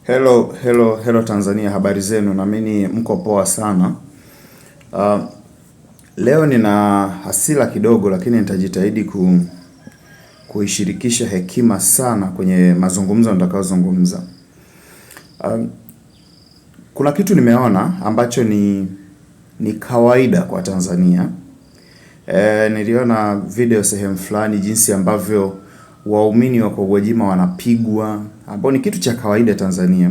Hello Tanzania, habari zenu, naamini mko poa sana. Uh, Leo nina hasira kidogo, lakini nitajitahidi kuishirikisha hekima sana kwenye mazungumzo nitakayozungumza. Kuna kitu nimeona ambacho ni kawaida kwa Tanzania. Niliona video sehemu fulani jinsi ambavyo waumini wa kwa Gwajima wanapigwa, ambao ni kitu cha kawaida Tanzania.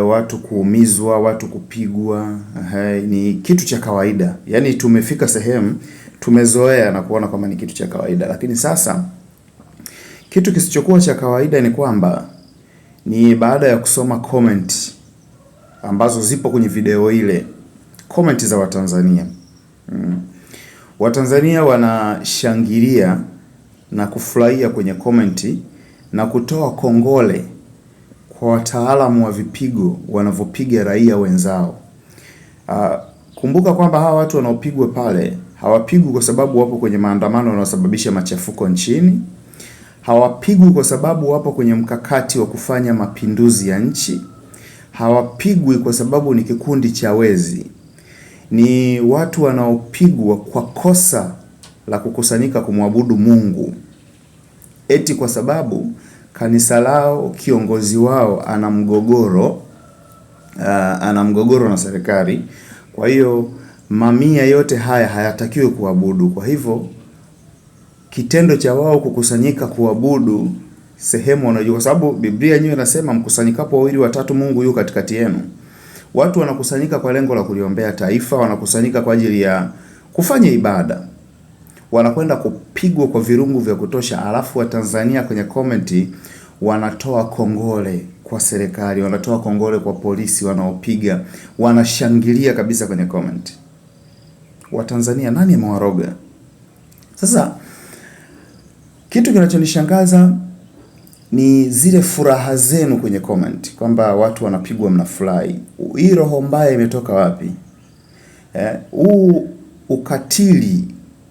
Watu kuumizwa, watu kupigwa, ni kitu cha kawaida. Yaani tumefika sehemu tumezoea na kuona kama ni kitu cha kawaida. Lakini sasa kitu kisichokuwa cha kawaida ni kwamba ni baada ya kusoma comment ambazo zipo kwenye video ile, comment za Watanzania. Watanzania wanashangilia na kufurahia kwenye comment na kutoa kongole kwa wataalamu wa vipigo wanavyopiga raia wenzao. Kumbuka kwamba hawa watu wanaopigwa pale hawapigwi kwa sababu wapo kwenye maandamano yanayosababisha machafuko nchini. Hawapigwi kwa sababu wapo kwenye mkakati wa kufanya mapinduzi ya nchi. Hawapigwi kwa sababu ni kikundi cha wezi. Ni watu wanaopigwa kwa kosa la kukusanyika kumwabudu Mungu. Eti kwa sababu kanisa lao, kiongozi wao ana mgogoro na serikali. Kwa hiyo mamia yote haya hayatakiwi kuabudu. Kwa hivyo kitendo cha wao kukusanyika kuabudu sehemu wanajua, kwa sababu Biblia yenyewe inasema mkusanyikapo wawili watatu Mungu yuko katikati yenu. Watu wanakusanyika kwa lengo la kuliombea taifa, wanakusanyika kwa ajili ya kufanya ibada. Wanakwenda kupigwa kwa virungu vya kutosha, alafu wa Tanzania kwenye comment wanatoa kongole kwa serikali, wanatoa kongole kwa polisi wanaopiga, wanashangilia kabisa kwenye comment. Watanzania nani amewaroga? Sasa kitu kinachonishangaza ni zile furaha zenu kwenye comment kwamba watu wanapigwa mnafurahi. Hii roho mbaya imetoka wapi? Huu ukatili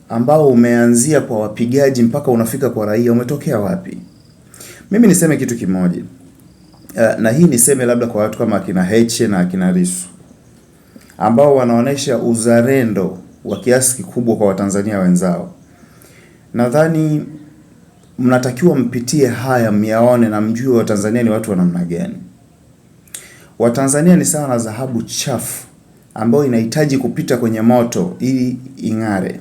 ambao umeanzia kwa wapigaji mpaka unafika kwa raia umetokea wapi? Mimi niseme kitu kimoja. Na hii niseme labda kwa watu kama akina Heche na akina Lissu ambao wanaonesha uzalendo wa kiasi kikubwa kwa Watanzania wenzao. Nadhani mnatakiwa mpitie haya myaone na mjue Watanzania ni watu wa namna gani. Watanzania ni sawa na dhahabu chafu ambayo inahitaji kupita kwenye moto ili ing'are.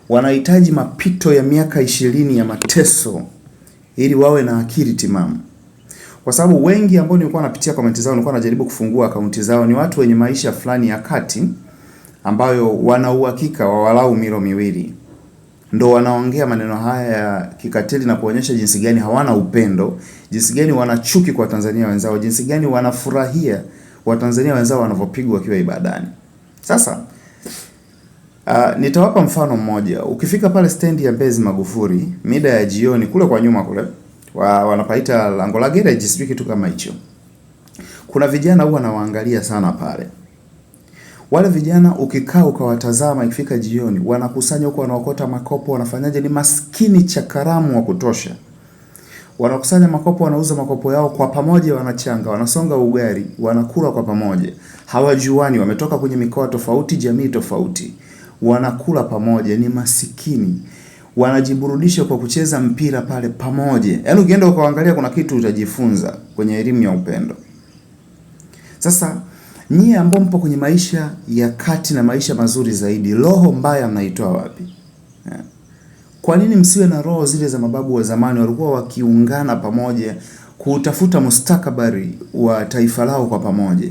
Wanahitaji mapito ya miaka 20 ya mateso ili wawe na akili timamu. Kwa sababu wengi ambao nilikuwa napitia comment zao, nilikuwa najaribu kufungua akaunti zao, ni watu wenye maisha fulani ya kati ambayo wana uhakika wa walau milo miwili. Ndo wanaongea maneno haya ya kikatili na kuonyesha jinsi gani hawana upendo, jinsi gani wanachuki kwa Tanzania wenzao, jinsi gani wanafurahia Watanzania wenzao wanavyopigwa wakiwa ibadani. Sasa nitawapa mfano mmoja. Ukifika pale stendi ya Mbezi Magufuli mida ya jioni kule kwa nyuma kule wanapaita lango la garage, sijui kitu kama hicho. Kuna vijana huwa nawaangalia sana pale. Wale vijana ukikaa ukawatazama ikifika jioni wanakusanya huko, wanaokota makopo, wanafanyaje, ni maskini cha karamu wa kutosha. Wanakusanya makopo, wanauza makopo yao kwa pamoja, wanachanga, wanasonga ugali, wanakula kwa pamoja. Hawajuani, wametoka kwenye mikoa tofauti, jamii tofauti. Wanakula pamoja, ni masikini. Wanajiburudisha kwa kucheza mpira pale pamoja. Yaani ukienda ukaangalia kuna kitu utajifunza kwenye elimu ya upendo. Sasa nyie ambao mpo kwenye maisha ya kati na maisha mazuri zaidi, roho mbaya mnaitoa wapi? Kwa nini msiwe na roho zile za mababu wa zamani walikuwa wakiungana pamoja kutafuta mustakabali wa taifa lao kwa pamoja?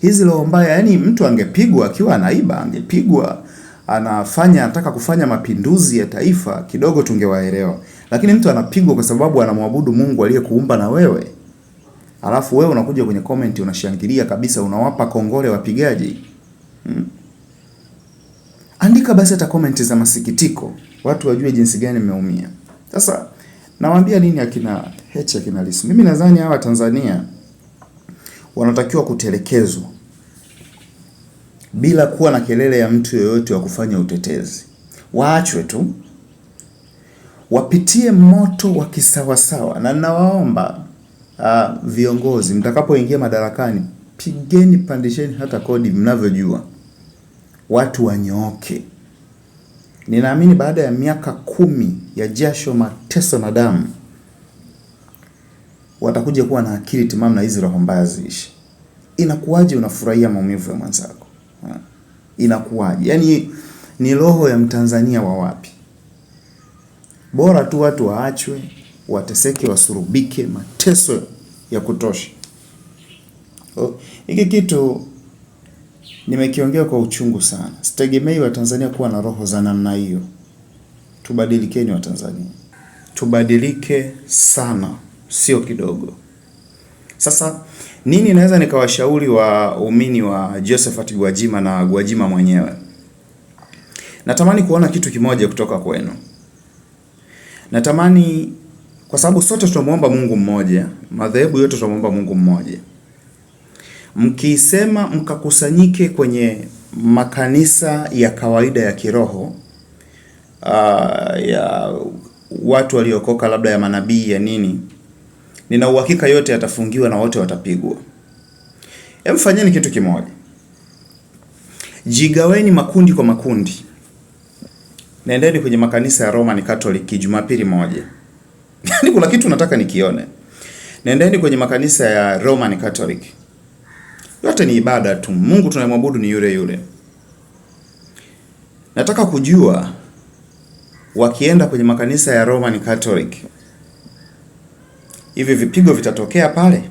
Hizi roho mbaya, yani mtu angepigwa akiwa anaiba, angepigwa anataka kufanya mapinduzi ya taifa, kidogo tungewaelewa. Lakini mtu anapigwa kwa sababu anamwabudu Mungu aliyekuumba na wewe. Alafu wewe unakuja kwenye comment unashangilia kabisa, unawapa kongole wapigaji. Andika basi hata comment za masikitiko, watu wajue jinsi gani mmeumia. Sasa nawaambia nini akina Heche, akina Lissu? Mimi nadhani hawa Tanzania wanatakiwa kutelekezwa bila kuwa na kelele ya mtu yeyote wa kufanya utetezi. Waachwe tu wapitie moto wa kisawasawa, na ninawaomba viongozi mtakapoingia madarakani, pigeni, pandisheni hata kodi mnavyojua, watu wanyooke. Ninaamini baada ya miaka 10 ya jasho, mateso na damu, watakuja kuwa na akili timamu na hizi roho mbaya ziishi. Inakuwaje unafurahia maumivu ya mwenzako? Inakuwaje? Yaani ni roho ya Mtanzania wa wapi? Bora tu watu waachwe, wateseke, wasurubike, mateso ya kutosha. Hiki kitu nimekiongea kwa uchungu sana. Sitegemei Watanzania kuwa na roho za namna hiyo. Tubadilikeni Watanzania. Tubadilike sana, sio kidogo. Sasa nini naweza nikawashauri waumini wa Josephat Gwajima na Gwajima mwenyewe? Natamani kuona kitu kimoja kutoka kwenu. Natamani, kwa sababu sote tunamuomba Mungu mmoja, madhehebu yote tunamuomba Mungu mmoja. Mkisema mkakusanyike kwenye makanisa ya kawaida ya kiroho, ya watu waliokoka, labda ya manabii ya nini, nina uhakika yote yatafungiwa na wote watapigwa. Fanyeni kitu kimoja. Jigaweni makundi kwa makundi. Nendeni kwenye makanisa ya Roman Catholic Jumapili moja. Yaani kuna kitu nataka nikione. Nendeni kwenye makanisa ya Roman Catholic. Yote ni ibada tu. Mungu tunayemwabudu ni yule yule. Nataka kujua wakienda kwenye makanisa ya Roman Catholic, hivi vipigo vitatokea pale?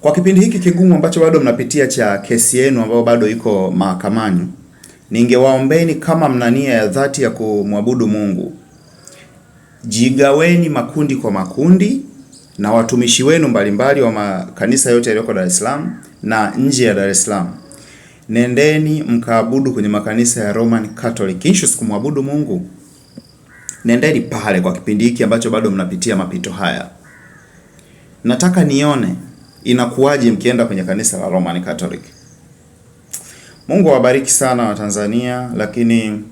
Kwa kipindi hiki kigumu ambacho bado mnapitia cha kesi yenu ambayo bado iko mahakamani, ningewaombeni kama mna nia ya dhati ya kumwabudu Mungu, jigaweni makundi kwa makundi, na watumishi wenu mbalimbali wa makanisa yote yaliyoko Dar es Salaam na nje ya Dar es Salaam, nendeni mkaabudu kwenye makanisa ya Roman Catholic. Ishu sikumwabudu Mungu. Nendeni pale kwa kipindi hiki ambacho bado mnapitia mapito haya. Nataka nione inakuwaje mkienda kwenye kanisa la Roman Catholic. Mungu awabariki sana wa Tanzania, lakini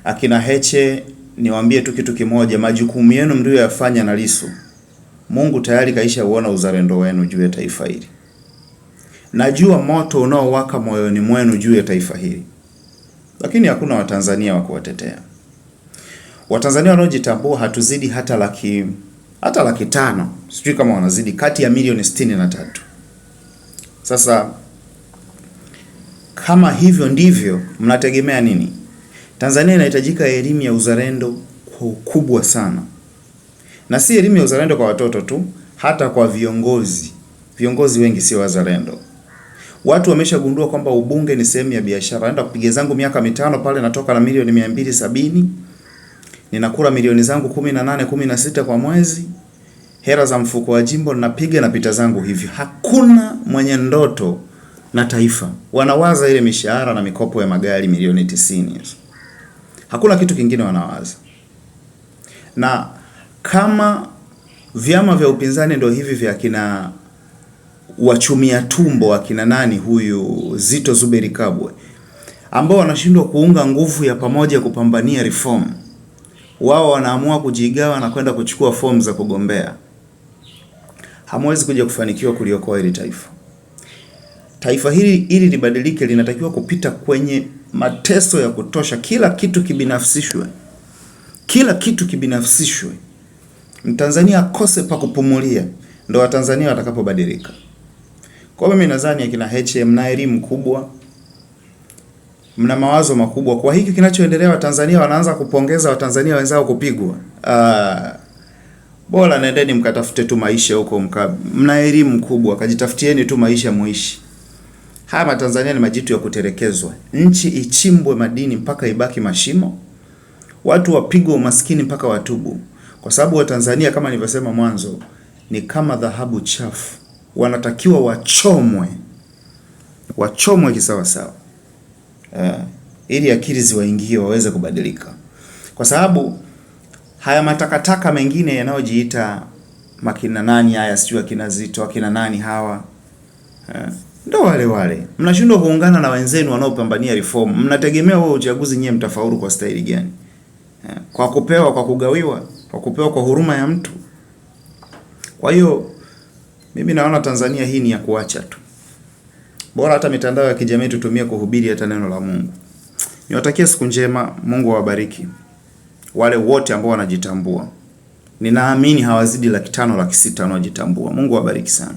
akina Heche niwaambie tu kitu kimoja, majukumu yenu mlioyafanya na Lissu, Mungu tayari kaisha uona uzalendo wenu juu ya taifa hili. Najua moto unaowaka moyoni mwenu juu ya taifa hili, lakini hakuna Watanzania wa kuwatetea. Watanzania wanaojitambua hatuzidi hata laki 5, sijui kama wanazidi, kati ya milioni 63. Sasa kama hivyo ndivyo, mnategemea nini? Tanzania inahitajika elimu ya uzalendo kwa ukubwa sana. Na si elimu ya uzalendo kwa watoto tu, hata kwa viongozi. Viongozi wengi sio wazalendo. Watu wameshagundua kwamba ubunge ni sehemu ya biashara. Naenda kupiga zangu miaka 5 pale, natoka na milioni 270. Ninakula milioni zangu 18, 16 kwa mwezi. Hela za mfuko wa jimbo ninapiga na pita zangu hivyo. Hakuna mwenye ndoto na taifa. Wanawaza ile mishahara na mikopo ya magari milioni 90. Hakuna kitu kingine wanawaza. Na kama vyama vya upinzani ndio hivi vya kina wachumia tumbo, akina nani huyu Zito Zuberi Kabwe, ambao wanashindwa kuunga nguvu ya pamoja kupambania reform, wao wanaamua kujigawa na kwenda kuchukua fomu za kugombea, hamwezi kuja kufanikiwa kuliokoa hili taifa. Taifa hili ili libadilike linatakiwa kupita kwenye mateso ya kutosha. Kila kitu kibinafsishwe. Kila kitu kibinafsishwe. Mtanzania akose pa kupumulia, ndio Watanzania watakapobadilika. Kwa mimi nadhani akina Heche mna elimu kubwa, mna mawazo makubwa. Kwa hiki kinachoendelea, Watanzania wanaanza kupongeza Watanzania wenzao kupigwa. Bora nendeni mkatafute tu maisha huko, mna elimu kubwa, kajitafutieni tu maisha muishi. Haya Tanzania ni majitu ya kutelekezwa. Nchi ichimbwe madini mpaka ibaki mashimo. Watu wapigwe umaskini mpaka watubu. Kwa sababu wa Tanzania kama nilivyosema mwanzo ni kama dhahabu chafu. Wanatakiwa wachomwe. Wachomwe kisawa sawa. Ili akili ziwaingie waweze kubadilika. Kwa sababu haya matakataka mengine yanayojiita makina nani haya, sijui akina Zito, akina nani hawa, ndio wale wale. Mnashindwa kuungana na wenzenu wanaopambania reform. Mnategemea wao uchaguzi nyewe mtafaulu kwa staili gani? Kwa kupewa, kwa kugawiwa? Hakupewa kwa huruma ya mtu. Kwa hiyo mimi naona Tanzania hii ni ya kuacha tu. Bora hata mitandao ya kijamii tutumie kuhubiri hata neno la Mungu. Niwatakie siku njema, Mungu awabariki. Wale wote ambao wanajitambua. Ninaamini hawazidi 500,000 600 wanaojitambua. Mungu awabariki sana.